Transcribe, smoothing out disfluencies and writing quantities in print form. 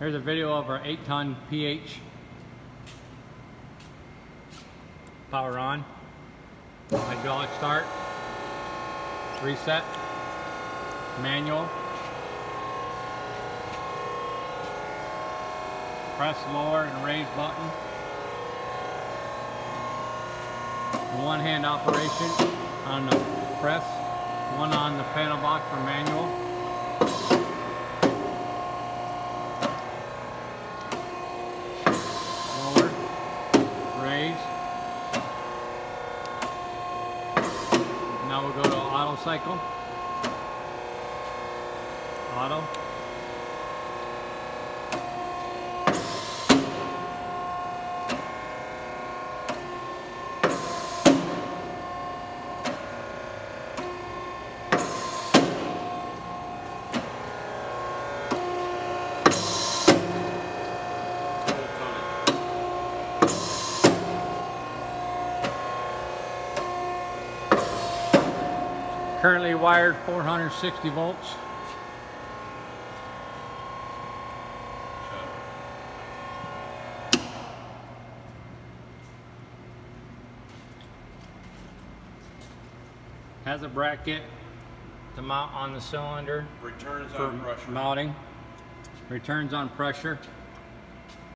Here's a video of our 8-ton PH. Power on. Hydraulic start. Reset. Manual. Press lower and raise button. One hand operation on the press. One on the panel box for manual. Now we'll go to auto cycle. Auto. Currently wired 460 volts. Has a bracket to mount on the cylinder. Returns for on pressure. Mounting. Returns on pressure.